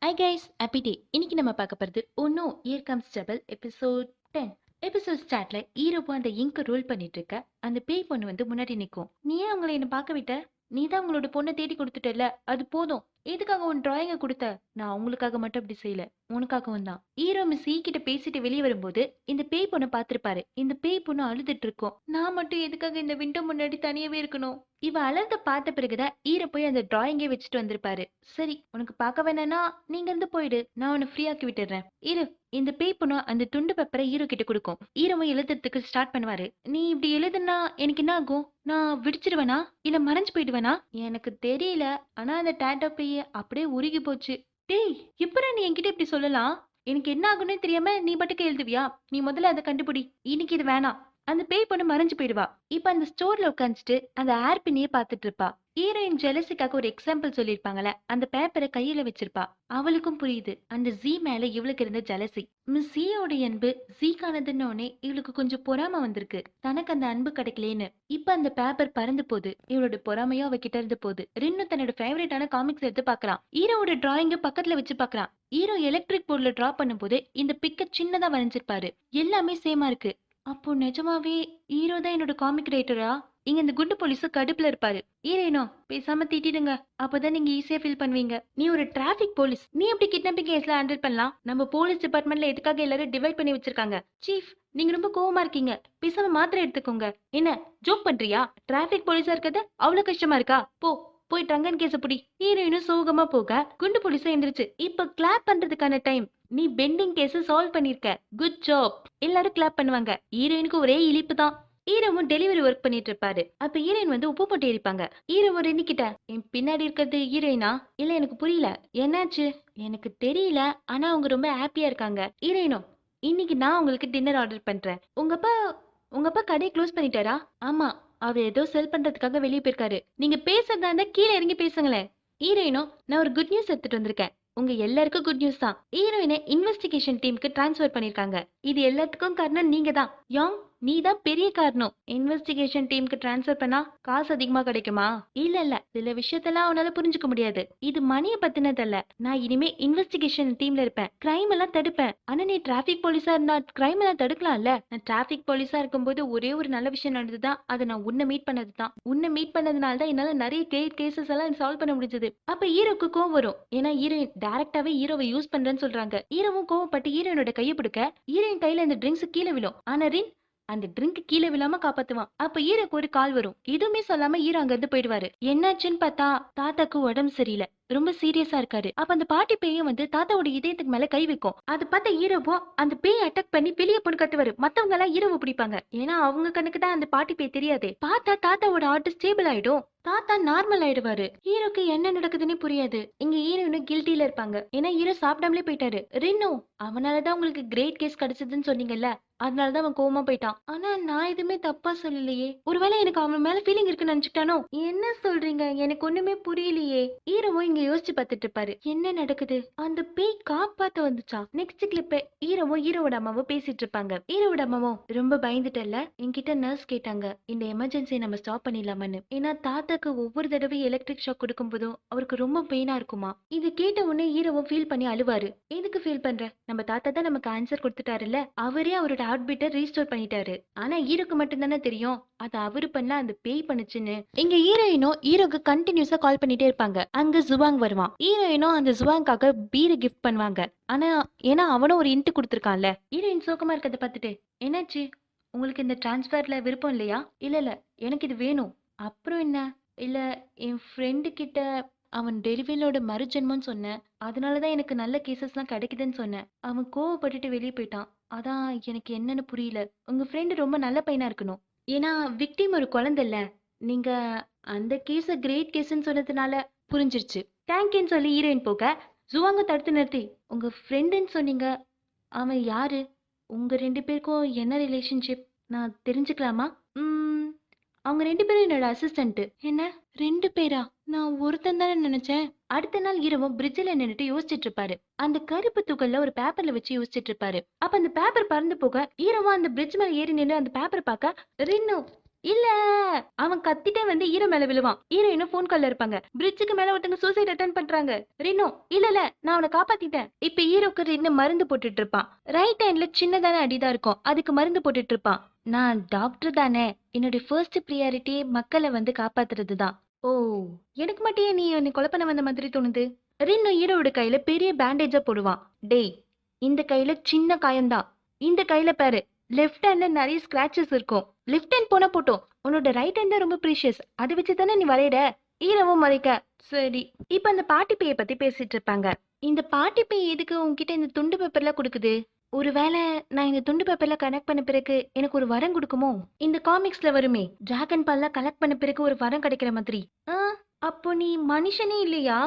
Hi guys, happy day. இன்னைக்கு நம்ம பார்க்க போகிறது ஒன்னோ year comes double episode 10. Episode ஸ்டார்ட்ல ஹீரோவும் அந்த இங்க் ரோல் பண்ணிட்டு இருக்க அந்த பேய் பொண்ணு வந்து முன்னாடி நிற்கும். நீ ஏன் அவங்கள என்ன பார்க்க விட்ட? நீ தான் அவங்களோட பொண்ணை தேடி கொடுத்துட்டல, அது போதும். எதுக்காக உன் டிராயிங்கை கொடுத்த? நான் அவங்களுக்காக மட்டும் அப்படி செய்யல, உனக்காகவும் தான். ஹீரோ மிஸ் ஈ கிட்ட பேசிட்டு வெளியே வரும்போது இந்த பேய் பொண்ணை பார்த்திருப்பாரு. இந்த பேய் பொண்ணு அழுதுட்டு இருக்கும். நான் மட்டும் எதுக்காக இந்த விண்டோ முன்னாடி தனியாவே இருக்கணும்? இவ அழக பார்த்த பிறகுதான் ஈர போய் அந்த டிராயிங்கே வச்சுட்டு வந்திருப்பாரு. சரி, உனக்கு பார்க்க வேணானா நீங்க இருந்து போயிடு, நான் உன்னை ஃப்ரீயாக்கி விட்டுறேன். இரு. இந்த பேய் பொண்ணு அந்த துண்டு பேப்பரை ஹீரோ கிட்ட கொடுக்கும். ஹீரோவும் எழுதுறதுக்கு ஸ்டார்ட் பண்ணுவாரு. நீ இப்படி எழுதுனா எனக்கு என்ன ஆகும்? நான் விடிச்சிருவேனா இல்ல மறைஞ்சு போயிடுவேனா? எனக்கு தெரியல. ஆனா அந்த டேட்டோ பேய் அப்படியே உருகி போச்சு. டேய், இப்ப நீ என்கிட்ட இப்படி சொல்லலாம்? எனக்கு என்ன ஆகும்னே தெரியாம நீ பாட்டுக்கு எழுதுவியா? நீ முதல்ல அதை கண்டுபிடி. இன்னைக்கு இது வேணாம். அந்த பேய் பொண்ணு மறைஞ்சு போயிடுவா. இப்ப அந்த ஸ்டோர்ல உட்காந்துட்டு அந்த ஏர் பின்னியே பார்த்துட்டு இருப்பா. ஹீரோயின் ஜெலசிக்காக ஒரு எக்ஸாம்பிள் சொல்லியிருப்பாங்கல்ல, அந்த பேப்பரை கையில வச்சிருப்பா. அவளுக்கும் புரியுது அந்த ஜீ மேல இவளுக்கு இருந்த ஜெலசி. மிஸ் ஜீயோட அன்பு ஜீக்கானதுன்னு இவளுக்கு கொஞ்சம் பொறாம வந்திருக்கு, தனக்கு அந்த அன்பு கிடைக்கலேன்னு. இப்ப அந்த பேப்பர் பறந்து போகுது. இவளோட பொறாமையோ அவகிட்ட இருந்து போகுது. ரின்னு தன்னோட ஃபேவரட்டான காமிக்ஸ் எடுத்து பாக்குறான். ஹீரோவோட டிராயிங்க பக்கத்துல வச்சு பாக்குறான். ஹீரோ எலக்ட்ரிக் போர்ட்ல டிரா பண்ணும்போது இந்த பிக்க சின்னதா வரைஞ்சிருப்பாரு. எல்லாமே சேமா இருக்கு. அப்போ நிஜமாவே ஹீரோ தான் என்னோட காமிக் ரைட்டரா? இங்க இந்த குண்டு போலீஸ் கடுப்புல இருப்பாரு. ஹீரோயினோ பேசாம திட்டிடுங்க, அப்பதான் நீங்க ஈஸியா ஃபீல் பண்ணுவீங்க. நீ ஒரு டிராபிக் போலீஸ், நீ எப்படி கிட்னாப்பிங் கேஸ்ல ஹேண்டில் பண்ணலாம்? நம்ம போலீஸ் டிபார்ட்மெண்ட்ல எதுக்காக எல்லாரும் டிவைட் பண்ணி வச்சிருக்காங்க? சீஃப், நீங்க ரொம்ப கோவமா இருக்கீங்க, பேசாம மாத்திரை எடுத்துக்கோங்க. என்ன ஜோக் பண்றியா? டிராபிக் போலீஸா இருக்கிறது அவ்வளவு கஷ்டமா இருக்கா? போய் டங்கன் கேஸ புடி. ஹீரோயினும் சோகமா போக குண்டு போலீஸா எந்திரிச்சு, இப்ப கிளாப் பண்றதுக்கான டைம். நீ பெண்டிங் கேஸ் சால்வ் பண்ணிருக்க, குட் ஜாப். எல்லாரும் கிளாப் பண்ணுவாங்க. ஹீரோயினுக்கு ஒரே இழிப்பு தான். ஹீரோவும் டெலிவரி ஒர்க் பண்ணிட்டு இருப்பாரு. அப்ப ஹீரோயின் வந்து உப்பு போட்டு எரிப்பாங்க. ஹீரோவும் ரெனிக்கிட்ட, என் பின்னாடி இருக்கிறது ஹீரோயினா? இல்ல, எனக்கு புரியல, என்னாச்சு? எனக்கு தெரியல, ஆனா அவங்க ரொம்ப ஹாப்பியா இருக்காங்க. ஹீரோயினோ, இன்னைக்கு நான் உங்களுக்கு டின்னர் ஆர்டர் பண்றேன். உங்க அப்பா கடையை க்ளோஸ் பண்ணிட்டாரா? ஆமா, அவர் ஏதோ செல் பண்றதுக்காக வெளியே போயிருக்காரு. நீங்க பேசுறதா இருந்தா கீழே இறங்கி பேசுங்களேன். ஹீரோயினோ, நான் ஒரு குட் நியூஸ் எடுத்துட்டு வந்திருக்கேன். உங்க எல்லாருக்கும் குட் நியூஸ் தான். ஹீரோயினை இன்வெஸ்டிகேஷன் டீமுக்கு டிரான்ஸ்ஃபர் பண்ணிருக்காங்க. இது எல்லாத்துக்கும் காரணம் நீங்க தான். யாங், நீ தான் பெரிய காரணம். இன்வெஸ்டிகேஷன் டீமுக்கு டிரான்ஸ்ஃபர் பண்ணா காசு அதிகமா கிடைக்குமா? இல்ல, சில விஷயத்தெல்லாம் அவனால புரிஞ்சுக்க முடியாது. இது மணிய பத்தினதல்ல. நான் இனிமே இன்வெஸ்டிகேஷன் டீம்ல இருப்பேன். கிரைம் எல்லாம் தடுப்பேன். ஆனா நீ டிராபிக் போலீஸா இருந்தா கிரைம் எல்லாம் தடுக்கலாம்ல. நான் டிராபிக் போலீஸா இருக்கும்போது ஒரே ஒரு நல்ல விஷயம் நடந்ததுதான், அதை நான் உன்னை மீட் பண்ணதுதான். உன்னை மீட் பண்ணதுனால தான் என்னால நிறைய கிரேட் கேசஸ் எல்லாம் சால்வ் பண்ண முடிஞ்சது. அப்ப ஹீரோக்கு கோவம் வரும். ஏன்னா ஹீரோயின் டைரக்டாவே ஹீரோவை யூஸ் பண்றேன்னு சொல்றாங்க. ஹீரோவும் கோவப்பட்டு ஹீரோயினோட கையை பிடிக்க ஹீரோயின் கையில இந்த ட்ரிங்க்ஸ் கீழே விழும். ஆனா ரின் அந்த ட்ரிங்க் கீழே விழாம காப்பாத்துவான். அப்ப ஈரோக்கு ஒரு கால் வரும். எதுவுமே சொல்லாம ஈரோ அங்க இருந்து போயிடுவாரு. என்னாச்சுன்னு பார்த்தா தாத்தாக்கு உடம்பு சரியில்லை, ரொம்ப சீரியஸா இருக்காரு. அப்ப அந்த பாட்டி பேயும் வந்து தாத்தாவோட இதயத்துக்கு மேல கை வைக்கும். அது பார்த்த ஹீரோவோ அந்த பேய் அட்டாக் பண்ணி வெளியே பொண்ணு கத்துவாரு. மத்தவங்க எல்லாம் ஹீரோவை பிடிப்பாங்க. ஏன்னா அவங்க கண்ணுக்கு தான் அந்த பாட்டி பேய் தெரியாதே. பார்த்தா தாத்தாவோட ஆர்ட் ஸ்டேபிள் ஆயிடும். தாத்தா நார்மல் ஆயிடுவாரு. ஹீரோக்கு என்ன நடக்குதுன்னு புரியாது. இங்க ஹீரோயினும் கில்ட்டில இருப்பாங்க. ஏன்னா ஹீரோ சாப்பிடாமலே போயிட்டாரு. ரின்னோ, அவனாலதான் உங்களுக்கு கிரேட் கேஸ் கிடைச்சதுன்னு சொன்னீங்கல்ல, அதனாலதான் அவன் கோவமா போயிட்டான். ஆனா நான் எதுவுமே தப்பா சொல்லலையே. ஒருவேளை எனக்கு அவன் மேல ஃபீலிங் இருக்குன்னு நினைச்சுட்டானோ? என்ன சொல்றீங்க? எனக்கு ஒண்ணுமே புரியலையே. ஹீரோவும் இங்க யோசிச்சு பார்த்துட்டு இருப்பாரு. என்ன நடக்குது? அந்த பேய் காப்பாத்த வந்துச்சா? நெக்ஸ்ட் கிளிப் ஹீரோவும் ஹீரோவோட அம்மாவும் பேசிட்டு இருப்பாங்க. ஹீரோவோட அம்மாவும், ரொம்ப பயந்துட்டல்ல, என்கிட்ட நர்ஸ் கேட்டாங்க இந்த எமர்ஜென்சியை நம்ம ஸ்டாப் பண்ணிடலாமான்னு. ஏன்னா தாத்தாக்கு ஒவ்வொரு தடவை எலக்ட்ரிக் ஷாக் கொடுக்கும் போதும் அவருக்கு ரொம்ப பெயினா இருக்குமா. இது கேட்ட உடனே ஹீரோவும் ஃபீல் பண்ணி அழுவாரு. எதுக்கு ஃபீல் பண்ற? நம்ம தாத்தா தான் நமக்கு ஆன்சர் கொடுத்துட்டாருல்ல, அவரே அவரோட ஹார்ட் பீட்டை ரீஸ்டோர் பண்ணிட்டாரு. ஆனா ஹீரோக்கு மட்டும் தானே தெரியும் அது அவரு பண்ண அந்த பேய் பண்ணுச்சுன்னு. இங்க ஹீரோயினோ ஹீரோக்கு கண்டினியூஸா கால் பண்ணிட்டே இருப்பாங்க. அங்க ஜுவாங் வருவான். ஹீரோயினோ அந்த ஜுவாங்காக பீரை கிஃப்ட் பண்ணுவாங்க. ஆனா ஏன்னா அவனும் ஒரு இன்ட் கொடுத்துருக்கான்ல. ஹீரோயின் சோகமா இருக்கிறத பார்த்துட்டு, என்னாச்சு, உங்களுக்கு இந்த டிரான்ஸ்ஃபர்ல விருப்பம் இல்லையா? இல்ல, எனக்கு இது வேணும். அப்புறம் என்ன? இல்ல, என் ஃப்ரெண்டு கிட்ட அவன் டெலிவரியோட மறுஜென்மம்னு சொன்னேன், அதனாலதான் எனக்கு நல்ல கேசஸ்லாம் கிடைக்குதுன்னு சொன்னேன். அவன் கோவப்பட்டுட்டு வெளியே போயிட்டான். அதான் எனக்கு என்னன்னு புரியல. உங்க ஃப்ரெண்டு ரொம்ப நல்ல பையனா இருக்கணும். ஏன்னா விக்டிம் ஒரு குழந்தை இல்ல. நீங்க அந்த கேஸ கிரேட் கேஸ்ன்னு சொன்னதுனால புரிஞ்சிருச்சு. தேங்க்யூன்னு சொல்லி ஹீரோயின் போக ஜுவாங்க தடுத்து நிறுத்தி, உங்க ஃப்ரெண்டுன்னு சொன்னீங்க, அவன் யாரு? உங்க ரெண்டு பேருக்கும் என்ன ரிலேஷன்ஷிப்? நான் தெரிஞ்சுக்கலாமா? அவங்க ரெண்டு பேரும் என்னோட அசிஸ்டன்ட். என்ன, ரெண்டு பேரா? நான் ஒருத்தன் தானே நினைச்சேன். அடுத்த நாள் இரவும் பிரிட்ஜில் நின்னுட்டு யோசிச்சுட்டு இருப்பாரு. அந்த கருப்பு துகள்ல ஒரு பேப்பர்ல வச்சு யோசிச்சுட்டு இருப்பாரு. அப்ப அந்த பேப்பர் பறந்து போக ஹீரோவா அந்த பிரிட்ஜ் மேல ஏறி நின்று அந்த பேப்பரை பார்க்க, ரின்னு, இல்ல அவன் கத்திட்டே வந்து ஈர மேல விழுவான். ஹீரோயினும் ஃபோன் கால்ல இருப்பாங்க. பிரிட்ஜுக்கு மேல ஒருத்தங்க சூசைட் அட்டெம்ப்ட் பண்றாங்க. ரினோ இல்ல நான் அவன காப்பாத்திட்டேன். இப்ப ஹீரோக்கு ரின்னு மருந்து போட்டுட்டு இருப்பான். ரைட் ஹேண்ட்ல சின்னதான அடிதான் இருக்கும். அதுக்கு மருந்து போட்டுட்டு இருப்பான். நான் டாக்டர் தானே. என்னுடைய ஃபர்ஸ்ட் பிரியாரிட்டி மக்கள வந்து காப்பாத்துறது தான். ஓ! எனக்கு மட்டும் ஏன் நீ என்னை கொலை பண்ண வந்த மாதிரி தோணுது? ரின்னு ஹீரோவோட கையில பெரிய பேண்டேஜா போடுவான். டேய், இந்த கையில சின்ன காயம்தான். இந்த கையில பாரு, லெஃப்ட் ஹேண்ட்ல நிறைய ஸ்கிராச்சஸ் இருக்கும். லெஃப்ட் ஹேண்ட் போனா போட்டும். உன்னோட ரைட் ஹேண்ட் தான் ரொம்ப ப்ரீஷியஸ். அதை வச்சு தானே நீ வரையற. ஈரவும் மறைக்க. சரி. இப்ப அந்த பாட்டி பேயை பத்தி பேசிட்டு இருப்பாங்க. இந்த பாட்டி பேய் எதுக்கு உன்கிட்ட இந்த துண்டு பேப்பர்லாம் கொடுக்குது? ஒருவேளை நான் இந்த துண்டு பேப்பர்ல கனெக்ட் பண்ண பிறகு எனக்கு ஒரு வரம் கொடுக்குமோ? இந்த காமிக்ஸ்ல வருமே, டிராகன் பால்லாம் கலெக்ட் பண்ண பிறகு ஒரு வரம் கிடைக்கிற மாதிரி. ஆ, அப்போ நீ மனுஷனே இல்லையா?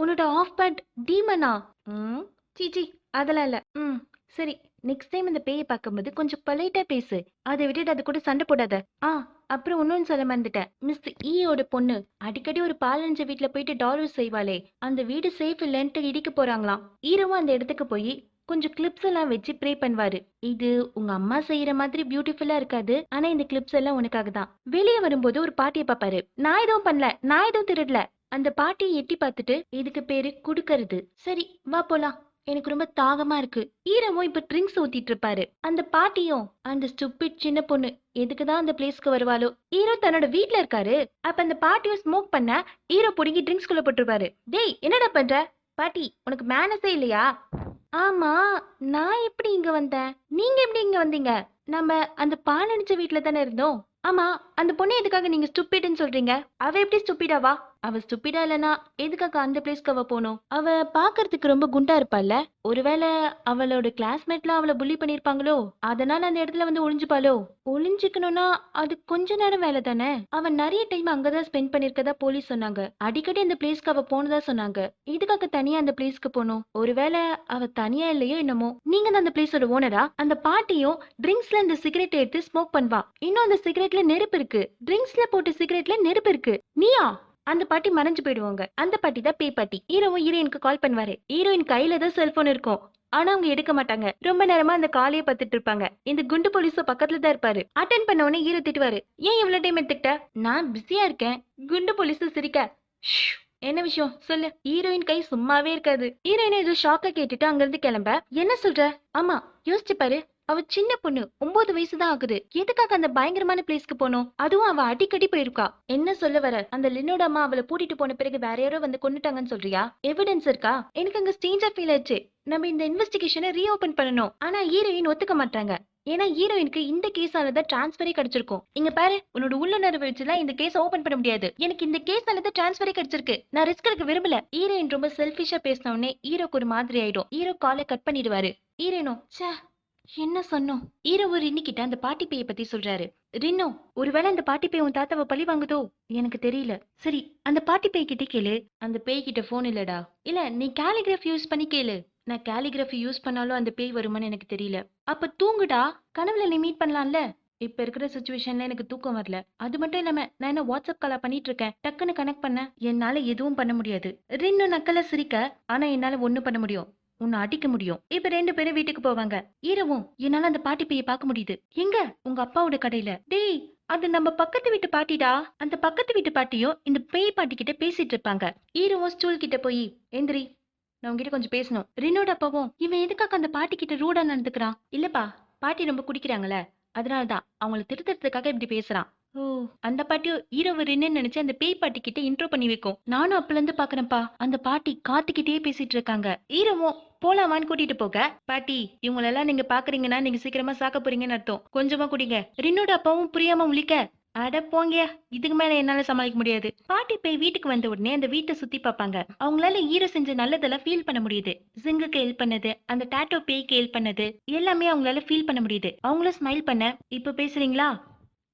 உன்னோட ஆஃப் பேட் டீமனா? ம், சீச்சி, அதெல்லாம் இல்ல. ம், சரி. நெக்ஸ்ட் டைம் இந்த பேயை பார்க்கும்போது கொஞ்சம் பொலைட்டா பேசு. அதை விட்டுட்டு அது கூட சண்டை போடாத. ஆ, அப்புறம் இன்னொன்னு சொல்ல மறந்துட்டேன். மிஸ் ஈயோட பொண்ணு அடிக்கடி ஒரு பாலஞ்ச வீட்ல போயிட்டு டாலர் செய்வாளே, அந்த வீடு சேஃப் இல்லைன்ட்டு இடிக்க போறாங்களாம். ஈரவும் அந்த இடத்துக்கு போய் கொஞ்சம் கிளிப்ஸ் எல்லாம் வச்சு ப்ரே பண்ணுவாரு. இது உங்க அம்மா செய்யற மாதிரி பியூட்டிஃபுல்லா இருக்காது, ஆனா இந்த கிளிப்ஸ் எல்லாம் உனக்காக தான். வெளியே வரும்போது ஒரு பாட்டியை பாப்பாரு. நான் எதுவும் பண்ணல, நான் எதுவும் திருடல. அந்த பாட்டியை எட்டி பார்த்துட்டு இதுக்கு பேரு குடுக்கறது. சரி, வா போலாம். எனக்கு ரொம்ப தாகமா இருக்கு. ஈரமும் இப்ப ட்ரிங்க்ஸ் ஊத்திட்டு இருப்பாரு. அந்த பாட்டியும் அந்த ஸ்டூபிட் சின்ன பொண்ணு எதுக்குதான் அந்த பிளேஸ்க்கு வருவாளோ. ஹீரோ தன்னோட வீட்ல இருக்காரு. அப்ப அந்த பாட்டியும் ஸ்மோக் பண்ண ஹீரோ புடுங்கி ட்ரிங்க்ஸ் குள்ள போட்டுருப்பாரு. டேய், என்னடா பண்ற? பாட்டி, உனக்கு மேனஸே இல்லையா? ஆமா, நான் எப்படி இங்க வந்தேன்? நீங்க எப்படி இங்க வந்தீங்க? நம்ம அந்த பாலடிச்ச வீட்ல தானே இருந்தோம். ஆமா, அந்த பொண்ணு எதுக்காக நீங்க ஸ்டூபிட்னு சொல்றீங்க? அவ எப்படி ஸ்டூபிடாவா? அவ ஸ்டூபிடா இல்லனா எதுக்காக அந்த பிளேஸ்க்கு அவ போகணும்? அவ பாக்குறதுக்கு ரொம்ப குண்டா இருப்பாள்ல. ஒருவேளை அவளோட கிளாஸ்மேட்லாம் அவளை புள்ளி பண்ணிருப்பாங்களோ, அதனால அந்த இடத்துல வந்து ஒளிஞ்சுப்பாளோ? ஒளிஞ்சுக்கணும்னா அது கொஞ்ச நேரம் வேலை தானே. அவன் நிறைய டைம் அங்கதான் ஸ்பெண்ட் பண்ணிருக்கதா போலீஸ் சொன்னாங்க. அடிக்கடி அந்த பிளேஸ்க்கு அவ போனதா சொன்னாங்க. இதுக்காக தனியா அந்த பிளேஸ்க்கு போகணும்? ஒருவேளை அவ தனியா இல்லையோ என்னமோ. நீங்க தான் அந்த பிளேஸோட ஓனரா? அந்த பாட்டியும் ட்ரிங்க்ஸ்ல இந்த சிகரெட் எடுத்து ஸ்மோக் பண்ணுவா. இன்னும் அந்த சிகரெட்ல நெருப்பு இருக்கு. ட்ரிங்க்ஸ்ல போட்ட சிகரெட்ல நெருப்பு இருக்கு. நீயா? அந்த பாட்டி மறைஞ்சு போயிடுவாங்க. அந்த பாட்டி தான் பேய் பாட்டி. ஹீரோவும் ஹீரோயினுக்கு கால் பண்ணுவாரு. ஹீரோயின் கையில தான் செல்போன் இருக்கும். ஆனா அவங்க எடுக்க மாட்டாங்க. ரொம்ப நேரமா அந்த காலையே பார்த்துட்டு இருப்பாங்க. இந்த குண்டு போலீஸோ பக்கத்துல தான் இருப்பாரு. அட்டென்ட் பண்ண உடனே ஹீரோ திட்டுவாரு. ஏன் இவ்வளவு டைம் எடுத்துக்கிட்ட? நான் பிஸியா இருக்கேன். குண்டு போலீஸ் சிரிக்க. "ஷ், என்ன விஷயம் சொல்லு." ஹீரோயின் கை சும்மாவே இருக்காது. ஹீரோயின் ஏதோ ஷாக்க கேட்டுட்டு அங்க இருந்து கிளம்ப. என்ன சொல்ற? ஆமா, யோசிச்சு பாரு. அவ சின்ன பொண்ணு, 9 வயசு தான் ஆகுது. எதுக்காக அந்த பயங்கரமான பிளேஸ்க்கு போனோம்? அதுவும் அவ அடிக்கடி போயிருக்கா. என்ன சொல்ல வர? அந்த லின்னோட அம்மா அவளை கூட்டிட்டு போன பிறகு வேற யாரோ வந்து கொன்னுட்டாங்கன்னு சொல்றியா? எவிடன்ஸ் இருக்கா? எனக்கு அங்க ஸ்ட்ரேஞ்சா ஃபீல் ஆச்சு. நம்ம இந்த இன்வெஸ்டிகேஷனை ரீஓபன் பண்ணணும். ஆனா ஹீரோயின் ஒத்துக்க மாட்டாங்க. ஏன்னா ஹீரோயினுக்கு இந்த கேஸாலதான் டிரான்ஸ்பரே கிடைச்சிருக்கும். இங்க பாரு, உன்னோட உள்ளுணர்வு வச்சுலாம் இந்த கேஸ் ஓபன் பண்ண முடியாது. எனக்கு இந்த கேஸ்னாலதான் டிரான்ஸ்பரே கிடைச்சிருக்கு. நான் ரிஸ்க் எடுக்க விரும்பல. ஹீரோயின் ரொம்ப செல்ஃபிஷா பேசின உடனே ஹீரோக்கு ஒரு மாதிரி ஆயிடும். ஹீரோ காலை கட் பண்ணிடுவாரு. ஹீரோனும் ச்சே, என்ன சொன்னோம்? ஹீரோ ரின்னி கிட்ட அந்த பாட்டி பேயை பத்தி சொல்றாரு. ரின்னோ, ஒருவேளை அந்த பாட்டி பேய் உன் தாத்தாவை பழி வாங்குதோ? எனக்கு தெரியல. சரி, அந்த பாட்டி பேய் கிட்ட கேளு. அந்த பேய் கிட்ட போன் இல்லடா. இல்ல, நீ கேலிகிராஃபி யூஸ் பண்ணி கேளு. நான் கேலிகிராஃபி யூஸ் பண்ணாலும் அந்த பேய் வருமான்னு எனக்கு தெரியல. அப்ப தூங்குடா. கனவுல நீ மீட் பண்ணலாம்ல. இப்ப இருக்கிற சுச்சுவேஷன்ல எனக்கு தூக்கம் வரல. அது மட்டும் இல்லாம நான் என்ன வாட்ஸ்அப் காலா பண்ணிட்டு இருக்கேன். டக்குன்னு கனெக்ட் பண்ண என்னால எதுவும் பண்ண முடியாது. ரின்னு நக்கல சிரிக்க. ஆனா என்னால ஒண்ணு பண்ண முடியும். உன்னை அடிக்க முடியும். இப்ப 2 பேரும் வீட்டுக்கு போவாங்க. இரவும் என்னால அந்த பாட்டி பேயை பார்க்க முடியுது. எங்க? உங்க அப்பாவோட கடையில. டேய், அது நம்ம பக்கத்து வீட்டு பாட்டிடா. அந்த பக்கத்து வீட்டு பாட்டியும் இந்த பேய் பாட்டி கிட்ட பேசிட்டு இருப்பாங்க. ஈரவும் ஸ்டூல் கிட்ட போய் எந்திரி, நான் உங்ககிட்ட கொஞ்சம் பேசணும். ரினோட அப்பாவும் இவன் எதுக்காக அந்த பாட்டி கிட்ட ரூடா நடந்துக்கிறான்? இல்லப்பா, பாட்டி ரொம்ப குடிக்கிறாங்கல்ல, அதனாலதான் அவங்கள திருத்தறதுக்காக இப்படி பேசுறான். ஓ, அந்த பாட்டியும் ஹீரோவை ரின்னு நினைச்சு அந்த பேய் பாட்டி கிட்ட இன்ட்ரோ பண்ணி வைக்கும். நானும் அப்பல இருந்து பாக்குறேன்ப்பா. அந்த பாட்டி காத்துக்கிட்டே பேசிட்டு இருக்காங்க. ஹீரோவும் போலாமான்னு கூட்டிட்டு போக, பாட்டி இவங்களெல்லாம் நீங்க பாக்குறீங்கன்னா நீங்க சீக்கிரமா சாக்க போறீங்கன்னு அர்த்தம். கொஞ்சமா குடிங்க. ரின்னோட அப்பாவும் புரியாம முழிக்க, அட போங்க, இதுக்கு மேல என்னால சமாளிக்க முடியாது. பாட்டி பேய் வீட்டுக்கு வந்த உடனே அந்த வீட்டை சுத்தி பார்ப்பாங்க. அவங்களால ஹீரோ செஞ்ச நல்லதெல்லாம் ஃபீல் பண்ண முடியுது. ஜிங்குக்கு ஹெல்ப் பண்ணது, அந்த டாட்டோ பேய்க்கு ஹெல்ப் பண்ணது எல்லாமே அவங்களால ஃபீல் பண்ண முடியுது. அவங்களும் ஸ்மைல் பண்ண, இப்ப பேசுறீங்களா?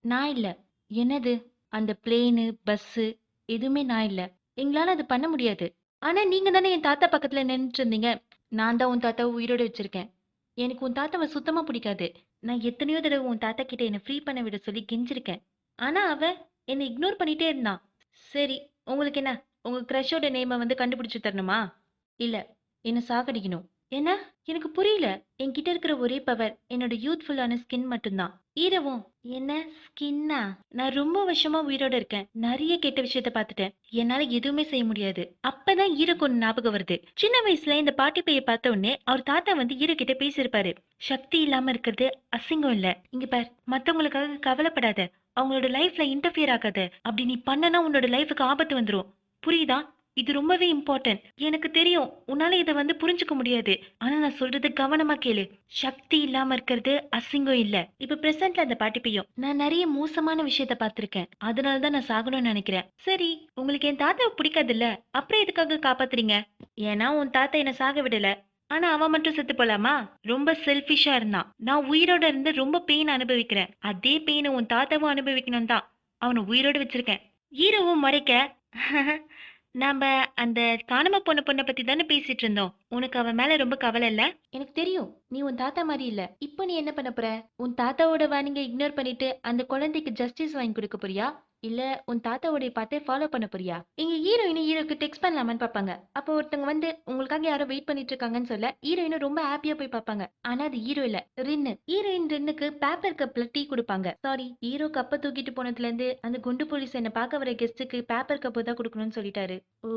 நான் இல்ல. என்னது? அந்த பிளேனு, பஸ்ஸு எதுவுமே நான் இல்ல. எங்களால அது பண்ண முடியாது. ஆனா நீங்க தானே என் தாத்தா பக்கத்துல நின்னுட்டு இருந்தீங்க. நான் தான் உன் தாத்தாவை உயிரோட வச்சிருக்கேன். எனக்கு உன் தாத்தாவை சுத்தமா பிடிக்காது. நான் எத்தனையோ தடவை உன் தாத்தா கிட்ட என்ன ஃப்ரீ பண்ண விட சொல்லி கெஞ்சிருக்கேன். ஆனா அவன் என்னை இக்னோர் பண்ணிட்டே இருந்தான். சரி, உங்களுக்கு என்ன? உங்க கிரஷோட நேம வந்து கண்டுபிடிச்சு தரணுமா? இல்ல, என்ன சாகடிக்கணும். என்ன? எனக்கு புரியல. என்கிட்ட இருக்கிற ஒரே பவர் என்னோட யூத்ஃபுல்லான ஸ்கின் மட்டும்தான். ஈரவும் என்ன ஸ்கின்னா? நான் ரொம்ப வருஷமா உயிரோட இருக்கேன். நெறைய கெட்ட விஷயத்த பார்த்துட்டேன். என்னால எதுவுமே செய்ய முடியாது. அப்பதான் ஈருக்கு ஒண்ணு ஞாபகம் வருது. சின்ன வயசுல இந்த பாட்டி பைய பார்த்த உடனே அவர் தாத்தா வந்து ஈர கிட்ட பேசியிருப்பாரு. சக்தி இல்லாம இருக்கிறது அசிங்கம் இல்ல. இங்க பார், மத்தவங்களுக்காக கவலைப்படாத. அவங்களோட லைஃப்ல இன்டர்ஃபியர் ஆகாத. அப்படி நீ பண்ணனா உன்னோட லைஃபுக்கு ஆபத்து வந்துரும். புரியுதா? இது ரொம்பவே இம்பார்ட்டன்ட். எனக்கு தெரியும் உன்னால இத வந்து புரிஞ்சுக்க முடியாது. ஆனா நான் சொல்றது கவனமா கேளு. சக்தி இல்லாம இருக்கிறது அசிங்கம் இல்ல. இப்ப பிரசன்ட்ல அந்த பாட்டி பையும் நான் நிறைய மோசமான விஷயத்த பார்த்திருக்கேன். அதனாலதான் நான் சாகணும்னு நினைக்கிறேன். சரி, உங்களுக்கு என் தாத்தாவை பிடிக்காதுல்ல, அப்புறம் எதுக்காக காப்பாத்துறீங்க? ஏன்னா உன் தாத்தா என்ன சாக விடல. ஆனா அவன் மட்டும் செத்து போலாமா? ரொம்ப செல்ஃபிஷா இருந்தான். நான் உயிரோட இருந்து ரொம்ப பெயின் அனுபவிக்கிறேன். அதே பெயினை உன் தாத்தாவும் அனுபவிக்கணும் தான் அவனை உயிரோட வச்சிருக்கேன். ஹீரோவும் மறைக்க நாம அந்த காணாம போன பொண்ண பத்தி தானே பேசிட்டு இருந்தோம். உனக்கு அவ மேல ரொம்ப கவலை இல்ல? எனக்கு தெரியும் நீ உன் தாத்தா மாதிரி இல்ல. இப்போ நீ என்ன பண்ண போற? உன் தாத்தாவோட வார்னிங்க இக்னோர் பண்ணிட்டு அந்த குழந்தைக்கு ஜஸ்டிஸ் வாங்கி கொடுக்க போறியா? இல்ல உன் தாத்தாவோடைய பாட்டை ஃபாலோ பண்ண போறியா? இங்க ஹீரோயின் ஹீரோக்கு டெக்ஸ்ட் பண்ணலாமான்னு பாப்பாங்க. அப்போ ஒருத்தவங்க வந்து உங்களுக்காக யாரோ வெயிட் பண்ணிட்டு இருக்காங்கன்னு சொல்ல ஹீரோயினும் ரொம்ப ஹாப்பியா போய் பாப்பாங்க. ஆனா அது ஹீரோ இல்ல, ரின்னு. ஹீரோயின் ரின்னுக்கு பேப்பர் கப்ல டீ கொடுப்பாங்க. சாரி, ஹீரோ கப்ப தூக்கிட்டு போனதுல இருந்து அந்த குண்டு போலீஸ் என்ன பார்க்க வர கெஸ்ட்டுக்கு பேப்பர் கப்பு தான் கொடுக்கணும்னு சொல்லிட்டாரு. ஓ,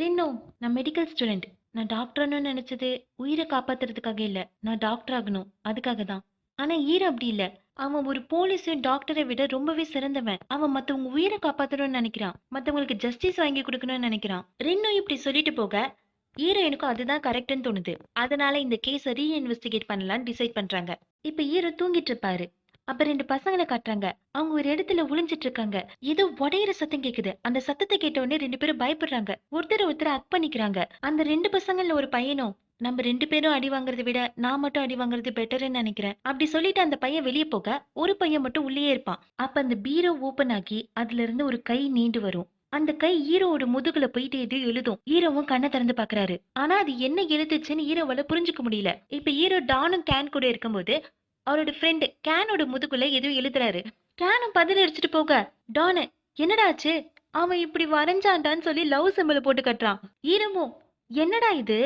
ரின்னோ, நான் மெடிக்கல் ஸ்டூடெண்ட். நான் டாக்டர்னு நினைச்சது உயிரை காப்பாத்துறதுக்காக இல்ல, நான் டாக்டர் ஆகணும் அதுக்காக தான். ஆனா ஹீரோ அப்படி இல்ல. அவன் ஒரு போலீஸ் டாக்டரை விட ரொம்பவே சிறந்தவன். அவன் மத்தவங்க உயிரை காப்பாத்தணும்னு நினைக்கிறான். மத்தவங்களுக்கு ஜஸ்டிஸ் வாங்கி கொடுக்கணும்னு நினைக்கிறான். ரின்னோ இப்படி சொல்லிட்டு போக ஹீரோயினுக்கும் அதுதான் கரெக்ட்னு தோணுது. அதனால இந்த கேஸை ரீஇன்வெஸ்டிகேட் பண்ணலாம்னு டிசைட் பண்றாங்க. இப்ப ஹீரோ தூங்கிட்டு இருப்பாரு. அப்ப 2 பசங்களை காட்டுறாங்க. அவங்க ஒரு இடத்துல ஒளிஞ்சிட்டு இருக்காங்க. ஏதோ உடையிற சத்தம் கேக்குது. அந்த சத்தத்தை கேட்ட உடனே 2 பேரும் பயப்படுறாங்க. ஒருத்தர் அக் பண்ணிக்கிறாங்க. அந்த 2 பசங்கள்ல ஒரு பையனும் நம்ம 2 பேரும் அடி வாங்குறதை விட நான் மட்டும் அடி வாங்குறது பெட்டர்னு நினைக்கிறேன் அப்படி சொல்லிட்டு அந்த பையன் வெளியே போக ஒரு பையன் மட்டும் உள்ளே இருப்பான். அப்ப அந்த பீரோ ஓபன் ஆகி அதுல இருந்து ஒரு கை நீண்டு வரும். அந்த கை ஹீரோவோட முதுகுல போயிட்டு எது எழுதும். ஹீரோவும் கண்ணை திறந்து பாக்குறாரு. ஆனா அது என்ன எழுதுச்சுன்னு ஹீரோவால புரிஞ்சுக்க முடியல. இப்ப ஹீரோ டானும் கேன் கூட இருக்கும்போது அவரோட ஃப்ரெண்டு கேனோட முதுகுல எதுவும் எழுதுறாரு. கேனும் பதில் அடிச்சுட்டு போக டானு என்னடா ஆச்சு? அவன் இப்படி வரைஞ்சான்டான்னு சொல்லி லவ் சிம்பிள் போட்டு கட்டுறான். ஈரமோ என்னடா இது?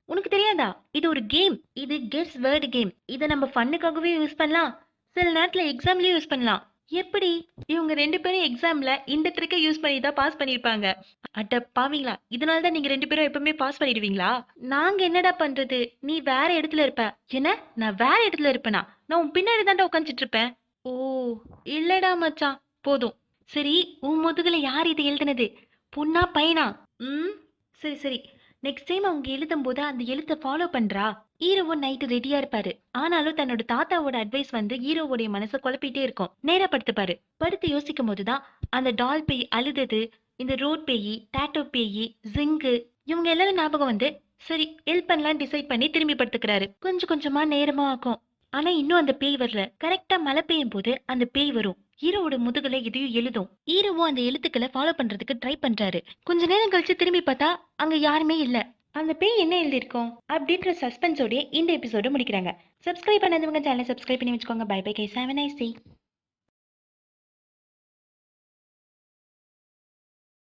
உனக்கு தெரியாதா? இது ஒரு கேம். இது கெஸ் வேர்டு கேம். இதை நம்ம ஃபன்னுக்காகவே யூஸ் பண்ணலாம். சில நேரத்துல எக்ஸாம்லயும் யூஸ் பண்ணலாம். எப்படி? இவங்க 2 பேரும் எக்ஸாம்ல இந்த ட்ரிக்கை யூஸ் பண்ணி தான் பாஸ் பண்ணிருப்பாங்க. அட பாவீங்களா, இதனாலதான் நீங்க 2 பேரும் எப்பவுமே பாஸ் பண்ணிடுவீங்களா? நாங்க என்னடா பண்றது? நீ வேற இடத்துல இருப்ப. என்ன? நான் வேற இடத்துல இருப்பேனா? நான் உன் பின்னாடி தாண்டா உட்காந்துட்டு இருப்பேன். ஓ, இல்லடா மச்சான், போதும். சரி, உன் முதுகுல யார் இதை எழுதுனது? பொண்ணா பையனா? ம், சரி சரி. நெக்ஸ்ட் டைம் அவங்க எழுதும் போது அந்த எழுத்தை ஃபாலோ பண்றா. ஹீரோவும் நைட்டு ரெடியா இருப்பாரு. ஆனாலும் தன்னோட தாத்தாவோட அட்வைஸ் வந்து ஹீரோவோடைய மனசை குழப்பிட்டே இருக்கும். நேரா படுத்துப்பாரு. படுத்து யோசிக்கும் போதுதான் அந்த டால் பேய் அழுதது, இந்த ரோட் பேயி, டாட்டோ பேயி, ஜிங்கு இவங்க எல்லாரும் ஞாபகம் வந்து சரி ஹெல்ப் பண்ணலாம் டிசைட் பண்ணி திரும்பி படுத்துக்கிறாரு. கொஞ்சம் கொஞ்சமா நேரமா ஆகும். ஆனா இன்னும் அந்த பேய் வரல. கரெக்டா மழை பெய்யும் போது அந்த பேய் வரும். ஹீரோவோட முதுகுல எதையும் எழுதும். ஹீரோவும் அந்த எழுத்துக்களை ஃபாலோ பண்றதுக்கு ட்ரை பண்றாரு. கொஞ்ச நேரம் கழிச்சு திரும்பி பார்த்தா அங்க யாருமே இல்ல. அந்த பேய் என்ன எழுதியிருக்கோம் அப்படின்ற சஸ்பென்ஸோட இந்த எபிசோட முடிக்கிறாங்க. சப்ஸ்கிரைப் பண்ணாதவங்க சேனலை சப்ஸ்கிரைப் பண்ணி வச்சுக்கோங்க. Bye bye guys, have a nice day.